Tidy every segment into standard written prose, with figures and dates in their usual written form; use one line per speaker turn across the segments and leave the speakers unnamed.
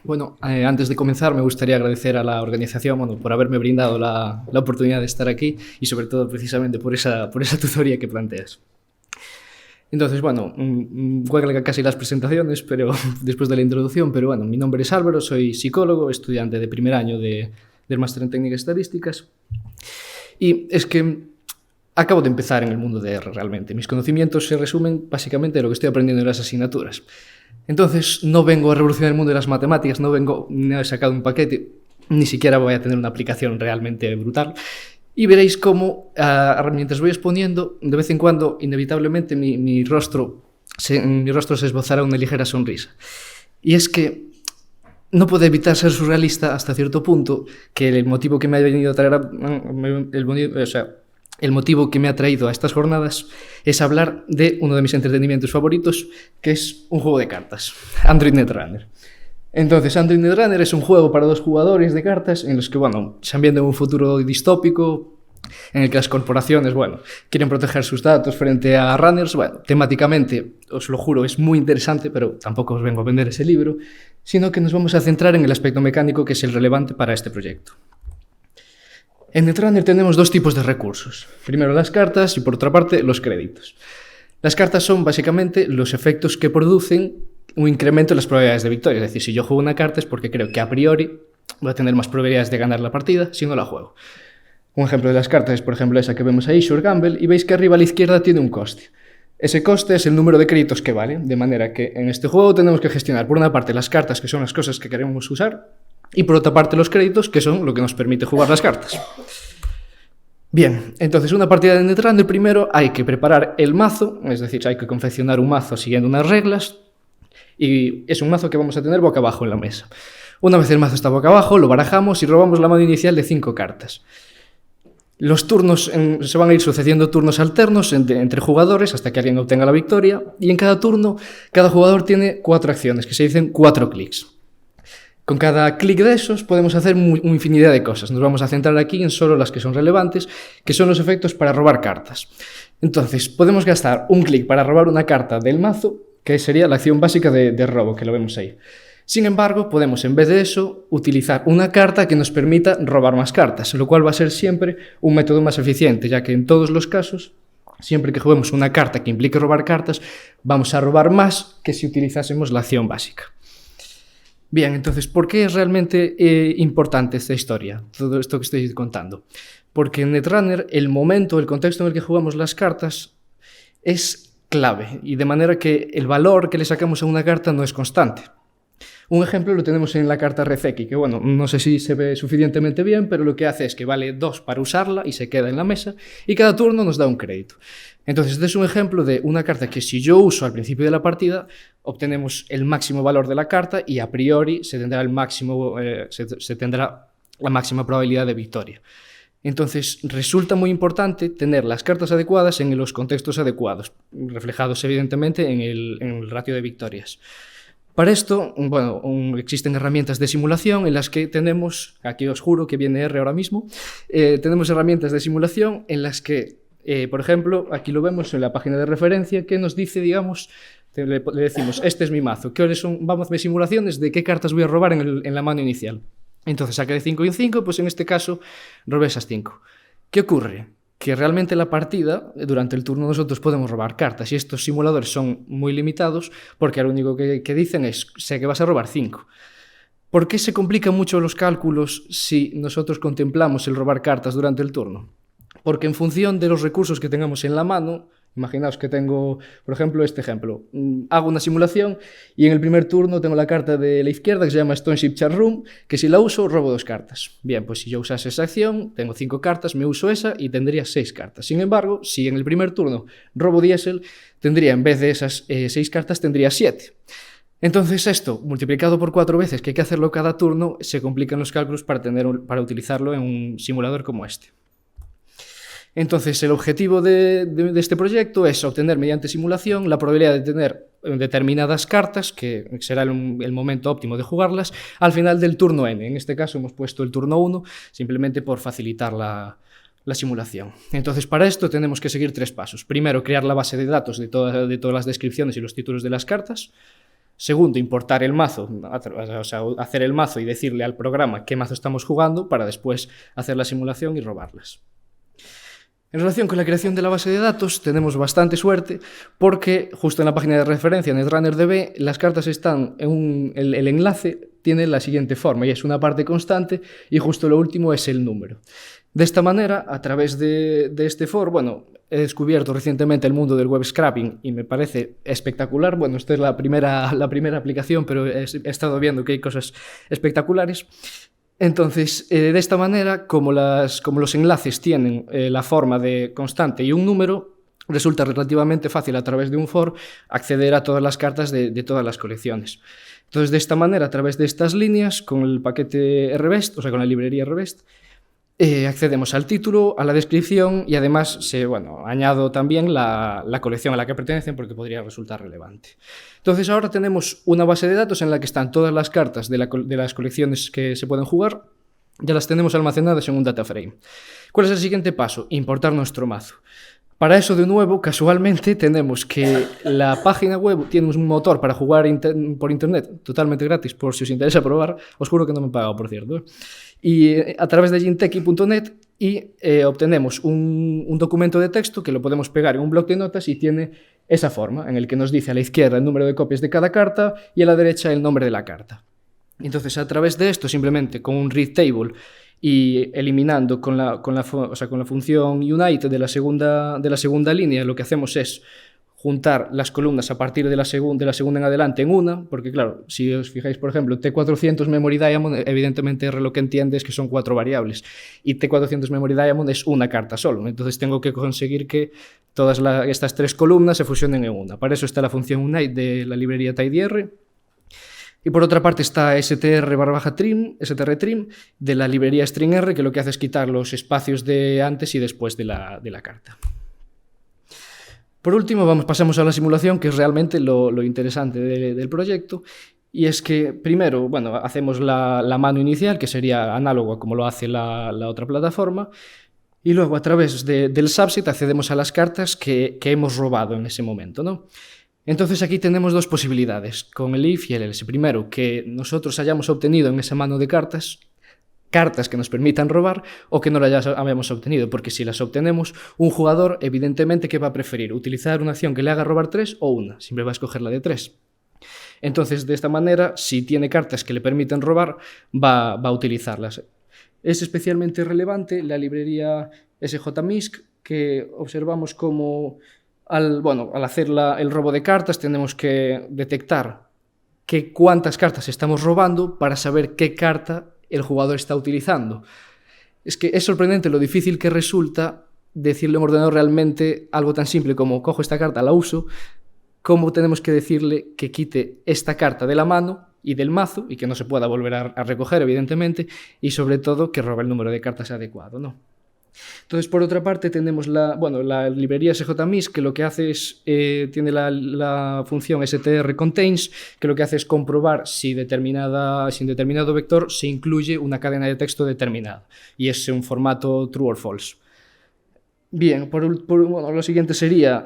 Bueno, antes de comenzar me gustaría agradecer a la organización, bueno, por haberme brindado la oportunidad de estar aquí y sobre todo precisamente por esa tutoría que planteas. Entonces, bueno, cuelgan casi las presentaciones, pero después de la introducción, pero bueno, mi nombre es Álvaro, soy psicólogo, estudiante de primer año del máster en técnicas estadísticas y es que acabo de empezar en el mundo de R realmente. Mis conocimientos se resumen básicamente en lo que estoy aprendiendo en las asignaturas. Entonces, no vengo a revolucionar el mundo de las matemáticas, no he sacado un paquete, ni siquiera voy a tener una aplicación realmente brutal. Y veréis cómo, mientras voy exponiendo, de vez en cuando, inevitablemente, mi rostro se esbozará una ligera sonrisa. Y es que no puedo evitar ser surrealista hasta cierto punto, que el motivo que me ha venido a traer el motivo que me ha traído a estas jornadas es hablar de uno de mis entretenimientos favoritos, que es un juego de cartas, Android Netrunner. Entonces, Android Netrunner es un juego para 2 jugadores de cartas en los que, bueno, se ambienta en un futuro distópico en el que las corporaciones, bueno, quieren proteger sus datos frente a runners. Bueno, temáticamente, os lo juro, es muy interesante, pero tampoco os vengo a vender ese libro, sino que nos vamos a centrar en el aspecto mecánico que es el relevante para este proyecto. En Netrunner tenemos 2 tipos de recursos. Primero las cartas y por otra parte los créditos. Las cartas son básicamente los efectos que producen un incremento en las probabilidades de victoria. Es decir, si yo juego una carta es porque creo que a priori voy a tener más probabilidades de ganar la partida si no la juego. Un ejemplo de las cartas es, por ejemplo, esa que vemos ahí, Sure Gamble, y veis que arriba a la izquierda tiene un coste. Ese coste es el número de créditos que vale, de manera que en este juego tenemos que gestionar, por una parte, las cartas, que son las cosas que queremos usar, y por otra parte los créditos, que son lo que nos permite jugar las cartas. Bien, entonces una partida de Netrunner primero hay que preparar el mazo, es decir, hay que confeccionar un mazo siguiendo unas reglas, y es un mazo que vamos a tener boca abajo en la mesa. Una vez el mazo está boca abajo, lo barajamos y robamos la mano inicial de 5 cartas. Los turnos se van a ir sucediendo turnos alternos entre jugadores hasta que alguien obtenga la victoria, y en cada turno cada jugador tiene 4 acciones, que se dicen 4 clics. Con cada clic de esos podemos hacer una infinidad de cosas. Nos vamos a centrar aquí en solo las que son relevantes, que son los efectos para robar cartas. Entonces, podemos gastar un clic para robar una carta del mazo, que sería la acción básica de robo, que lo vemos ahí. Sin embargo, podemos en vez de eso utilizar una carta que nos permita robar más cartas, lo cual va a ser siempre un método más eficiente, ya que en todos los casos, siempre que juguemos una carta que implique robar cartas, vamos a robar más que si utilizásemos la acción básica. Bien, entonces, ¿por qué es realmente importante esta historia, todo esto que estoy contando? Porque en Netrunner el momento, el contexto en el que jugamos las cartas es clave, y de manera que el valor que le sacamos a una carta no es constante. Un ejemplo lo tenemos en la carta Rezeki, que bueno, no sé si se ve suficientemente bien, pero lo que hace es que vale 2 para usarla y se queda en la mesa, y cada turno nos da un crédito. Entonces, este es un ejemplo de una carta que si yo uso al principio de la partida, obtenemos el máximo valor de la carta y a priori se tendrá la máxima probabilidad de victoria. Entonces, resulta muy importante tener las cartas adecuadas en los contextos adecuados, reflejados evidentemente en el ratio de victorias. Para esto, bueno, existen herramientas de simulación en las que tenemos, aquí os juro que viene R ahora mismo, tenemos herramientas de simulación en las que, por ejemplo, aquí lo vemos en la página de referencia, que nos dice, digamos, le decimos, este es mi mazo, vamos a hacer simulaciones de qué cartas voy a robar en la mano inicial. Entonces, saca de 5 en 5, pues en este caso, robé esas 5. ¿Qué ocurre? Que realmente la partida, durante el turno nosotros podemos robar cartas y estos simuladores son muy limitados porque lo único que dicen es sé que vas a robar 5. ¿Por qué se complican mucho los cálculos si nosotros contemplamos el robar cartas durante el turno? Porque en función de los recursos que tengamos en la mano, imaginaos que tengo, por ejemplo, este ejemplo, hago una simulación y en el primer turno tengo la carta de la izquierda que se llama Stoneship Chat Room, que si la uso, robo 2 cartas. Bien, pues si yo usase esa acción, tengo 5 cartas, me uso esa y tendría 6 cartas. Sin embargo, si en el primer turno robo Diesel, tendría, en vez de esas 6 cartas, tendría 7. Entonces esto, multiplicado por 4 veces, que hay que hacerlo cada turno, se complican los cálculos para utilizarlo en un simulador como este. Entonces, el objetivo de este proyecto es obtener mediante simulación la probabilidad de tener determinadas cartas, que será el momento óptimo de jugarlas, al final del turno n. En este caso hemos puesto el turno 1, simplemente por facilitar la simulación. Entonces, para esto tenemos que seguir 3 pasos. Primero, crear la base de datos de todas las descripciones y los títulos de las cartas. Segundo, importar el mazo, o sea, hacer el mazo y decirle al programa qué mazo estamos jugando para después hacer la simulación y robarlas. En relación con la creación de la base de datos, tenemos bastante suerte porque justo en la página de referencia NetRunnerDB las cartas están en el enlace tiene la siguiente forma y es una parte constante y justo lo último es el número. De esta manera, a través de este for, bueno, he descubierto recientemente el mundo del web scraping y me parece espectacular. Bueno, esta es la primera aplicación, pero he estado viendo que hay cosas espectaculares. Entonces, de esta manera, como los enlaces tienen la forma de constante y un número, resulta relativamente fácil a través de un for acceder a todas las cartas de todas las colecciones. Entonces, de esta manera, a través de estas líneas, con el paquete RBEST, o sea, con la librería RBEST, accedemos al título, a la descripción y además añado también la colección a la que pertenecen porque podría resultar relevante. Entonces ahora tenemos una base de datos en la que están todas las cartas de las colecciones que se pueden jugar, ya las tenemos almacenadas en un data frame. ¿Cuál es el siguiente paso? Importar nuestro mazo. Para eso, de nuevo, casualmente, tenemos que la página web tiene un motor para jugar por internet totalmente gratis, por si os interesa probar. Os juro que no me he pagado, por cierto. Y a través de ginteki.net obtenemos un documento de texto que lo podemos pegar en un bloc de notas y tiene esa forma, en el que nos dice a la izquierda el número de copias de cada carta y a la derecha el nombre de la carta. Entonces, a través de esto, simplemente con un read table y eliminando con la función unite de la segunda línea, lo que hacemos es juntar las columnas a partir de la segunda en adelante en una, porque claro, si os fijáis, por ejemplo, T400 Memory Diamond, evidentemente R lo que entiende es que son 4 variables, y T400 Memory Diamond es una carta solo, entonces tengo que conseguir que todas estas 3 columnas se fusionen en una. Para eso está la función unite de la librería tidyr. Y por otra parte está str/trim de la librería stringr, que lo que hace es quitar los espacios de antes y después de la carta. Por último, pasamos a la simulación, que es realmente lo interesante del proyecto, y es que primero, hacemos la mano inicial, que sería análogo a como lo hace la otra plataforma, y luego a través del subset accedemos a las cartas que hemos robado en ese momento, ¿no? Entonces aquí tenemos dos posibilidades, con el if y el else. Primero, que nosotros hayamos obtenido en esa mano de cartas que nos permitan robar o que no las hayamos obtenido, porque si las obtenemos, un jugador evidentemente que va a preferir utilizar una acción que le haga robar 3 o una, siempre va a escoger la de 3. Entonces, de esta manera, si tiene cartas que le permiten robar, va a utilizarlas. Es especialmente relevante la librería sjmisc, que observamos como al hacer el robo de cartas tenemos que detectar cuántas cartas estamos robando para saber qué carta el jugador está utilizando. Es que es sorprendente lo difícil que resulta decirle a un ordenador realmente algo tan simple como cojo esta carta, la uso, cómo tenemos que decirle que quite esta carta de la mano y del mazo y que no se pueda volver a recoger, evidentemente, y sobre todo que robe el número de cartas adecuado, ¿no? Entonces, por otra parte, tenemos la librería sjmisc, que lo que hace es, tiene la función strcontains, que lo que hace es comprobar si en determinado vector se incluye una cadena de texto determinada, y es un formato true or false. Bien, lo siguiente sería,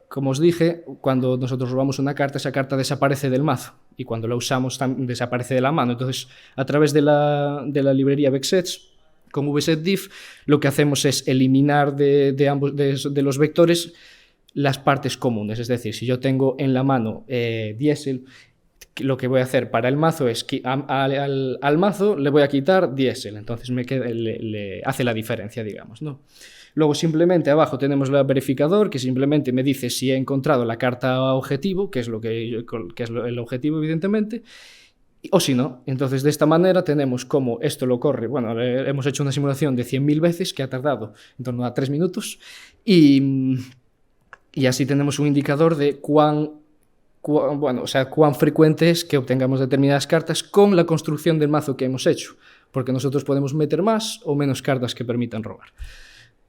como os dije, cuando nosotros robamos una carta, esa carta desaparece del mazo, y cuando la usamos desaparece de la mano. Entonces, a través de la librería vexsets, con vsetdiff, lo que hacemos es eliminar de los vectores las partes comunes. Es decir, si yo tengo en la mano diésel, lo que voy a hacer para el mazo es que al mazo le voy a quitar diésel, entonces le hace la diferencia, digamos, ¿no? Luego simplemente abajo tenemos el verificador, que simplemente me dice si he encontrado la carta objetivo, que es el objetivo, evidentemente, o si no. Entonces, de esta manera tenemos como esto lo corre. Hemos hecho una simulación de 100.000 veces que ha tardado en torno a 3 minutos y así tenemos un indicador de cuán frecuente es que obtengamos determinadas cartas con la construcción del mazo que hemos hecho, porque nosotros podemos meter más o menos cartas que permitan robar.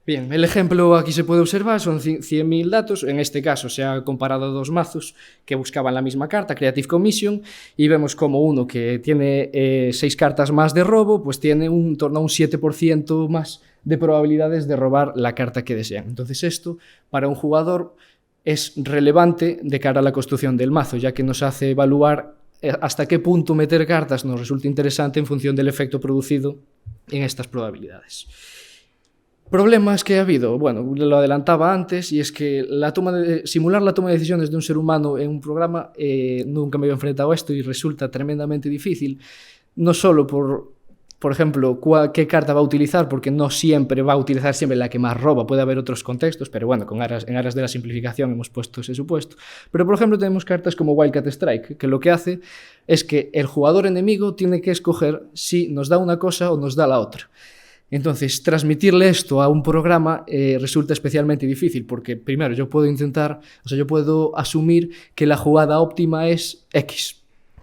Bien, el ejemplo aquí se puede observar, son 100.000 datos, en este caso se ha comparado dos mazos que buscaban la misma carta, Creative Commission, y vemos como uno que tiene 6 cartas más de robo, pues tiene en torno a un 7% más de probabilidades de robar la carta que desean. Entonces esto, para un jugador, es relevante de cara a la construcción del mazo, ya que nos hace evaluar hasta qué punto meter cartas nos resulta interesante en función del efecto producido en estas probabilidades. Problemas que ha habido, bueno, lo adelantaba antes, y es que simular la toma de decisiones de un ser humano en un programa, nunca me había enfrentado a esto y resulta tremendamente difícil, no solo por ejemplo, qué carta va a utilizar, porque no siempre va a utilizar siempre la que más roba, puede haber otros contextos, pero bueno, en aras de la simplificación hemos puesto ese supuesto. Pero por ejemplo tenemos cartas como Wildcat Strike, que lo que hace es que el jugador enemigo tiene que escoger si nos da una cosa o nos da la otra. Entonces, transmitirle esto a un programa resulta especialmente difícil porque, primero, yo puedo asumir que la jugada óptima es X,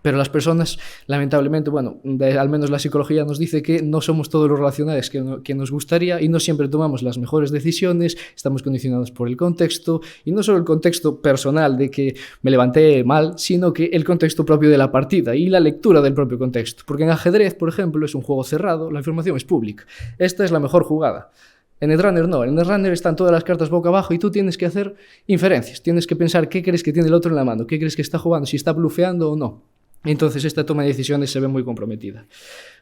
pero las personas, lamentablemente, bueno, al menos la psicología nos dice que no somos todos los racionales que nos gustaría y no siempre tomamos las mejores decisiones, estamos condicionados por el contexto, y no solo el contexto personal de que me levanté mal, sino que el contexto propio de la partida y la lectura del propio contexto. Porque en ajedrez, por ejemplo, es un juego cerrado, la información es pública. Esta es la mejor jugada. En Netrunner no, en Netrunner están todas las cartas boca abajo y tú tienes que hacer inferencias, tienes que pensar qué crees que tiene el otro en la mano, qué crees que está jugando, si está blufeando o no. Entonces esta toma de decisiones se ve muy comprometida.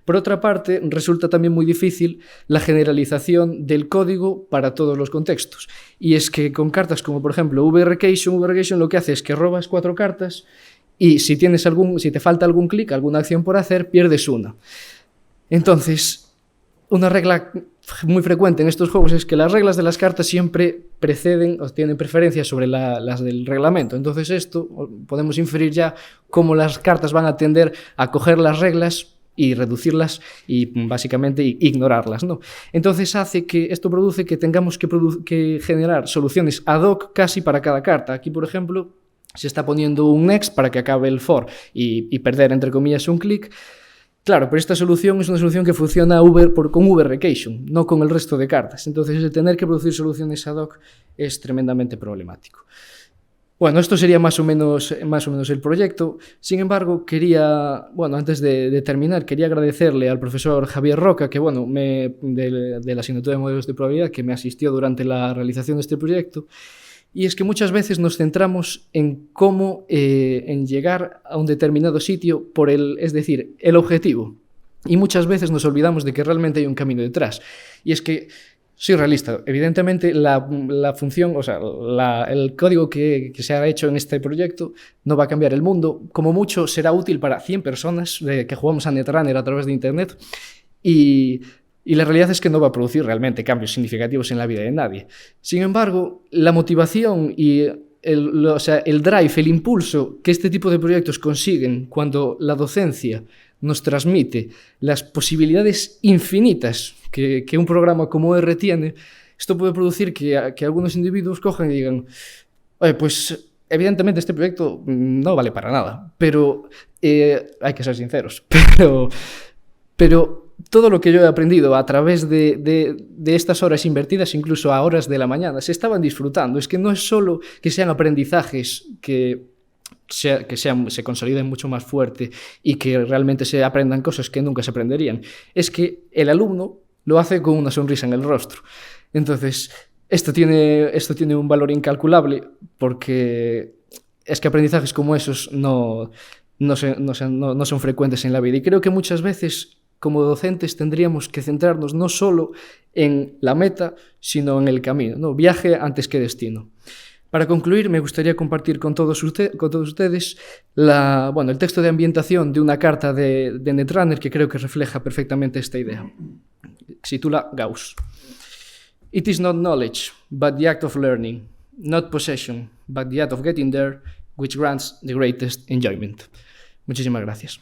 Por otra parte, resulta también muy difícil la generalización del código para todos los contextos. Y es que con cartas como por ejemplo VRcation lo que hace es que robas 4 cartas y si te falta algún clic, alguna acción por hacer, pierdes una. Entonces, una regla muy frecuente en estos juegos es que las reglas de las cartas siempre preceden o tienen preferencia sobre las del reglamento. Entonces esto podemos inferir ya cómo las cartas van a tender a coger las reglas y reducirlas y básicamente ignorarlas, ¿no? Entonces esto produce que tengamos que generar soluciones ad hoc casi para cada carta. Aquí, por ejemplo, se está poniendo un next para que acabe el for y perder, entre comillas, un clic. Claro, pero esta solución es una solución que funciona con VRcation, no con el resto de cartas. Entonces, el tener que producir soluciones ad hoc es tremendamente problemático. Bueno, esto sería más o menos el proyecto. Sin embargo, antes de terminar, quería agradecerle al profesor Javier Roca, que de la asignatura de modelos de probabilidad, que me asistió durante la realización de este proyecto. Y es que muchas veces nos centramos en en llegar a un determinado sitio es decir, el objetivo. Y muchas veces nos olvidamos de que realmente hay un camino detrás. Y es que, soy realista, evidentemente la función, el código que se ha hecho en este proyecto no va a cambiar el mundo. Como mucho será útil para 100 personas que jugamos a Netrunner a través de Internet. Y la realidad es que no va a producir realmente cambios significativos en la vida de nadie. Sin embargo, la motivación y el drive, el impulso que este tipo de proyectos consiguen cuando la docencia nos transmite las posibilidades infinitas que un programa como R tiene, esto puede producir que algunos individuos cojan y digan: oye, pues evidentemente este proyecto no vale para nada, pero hay que ser sinceros, pero todo lo que yo he aprendido a través de estas horas invertidas, incluso a horas de la mañana, se estaban disfrutando. Es que no es solo que sean aprendizajes que se consoliden mucho más fuerte y que realmente se aprendan cosas que nunca se aprenderían. Es que el alumno lo hace con una sonrisa en el rostro. Entonces, esto tiene un valor incalculable porque es que aprendizajes como esos no son frecuentes en la vida. Y creo que muchas veces, como docentes, tendríamos que centrarnos no solo en la meta, sino en el camino, ¿no? Viaje antes que destino. Para concluir, me gustaría compartir con todos ustedes el texto de ambientación de una carta de Netrunner que creo que refleja perfectamente esta idea. Se titula Gauss. It is not knowledge, but the act of learning, not possession, but the act of getting there, which grants the greatest enjoyment. Muchísimas gracias.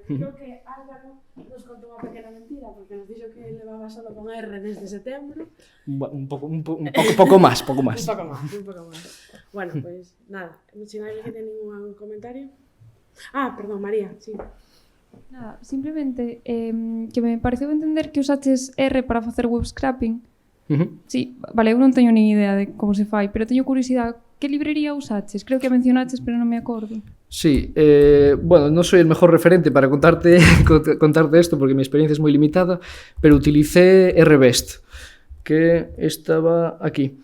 Creo que Álvaro nos contou unha pequena mentira porque nos dixo que levaba solo con R desde setembro.
Un poco más.
Un poco máis. Bueno, pues nada, si nadie que ten ningún comentario. Perdón, María, sí.
Nada, simplemente que me pareceu entender que usaches R para facer web scraping. Sí, vale, eu non teño nin idea de como se fai, pero teño curiosidade que librería usaches? Creo que mencionaches, pero non me acordo.
Sí, bueno, no soy el mejor referente para contarte esto porque mi experiencia es muy limitada, pero utilicé RBest, que estaba aquí.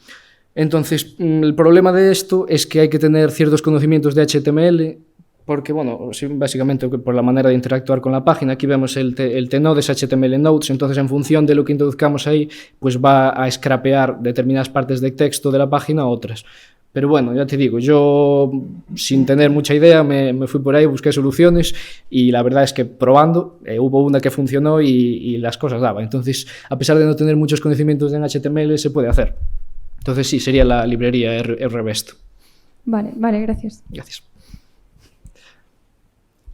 Entonces, el problema de esto es que hay que tener ciertos conocimientos de HTML, porque, bueno, básicamente por la manera de interactuar con la página, aquí vemos el T-Node es HTML Nodes, entonces en función de lo que introduzcamos ahí, pues va a scrapear determinadas partes de texto de la página a otras. Pero bueno, ya te digo, yo sin tener mucha idea me fui por ahí, busqué soluciones y la verdad es que probando hubo una que funcionó y las cosas daban. Entonces, a pesar de no tener muchos conocimientos en HTML, se puede hacer. Entonces sí, sería la librería RBest.
Vale, gracias.
Gracias.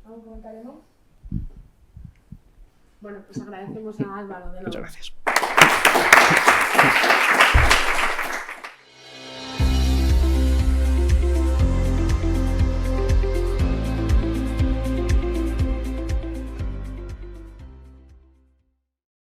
¿Algún comentario más? Bueno, pues agradecemos a Álvaro de nuevo.
Muchas gracias.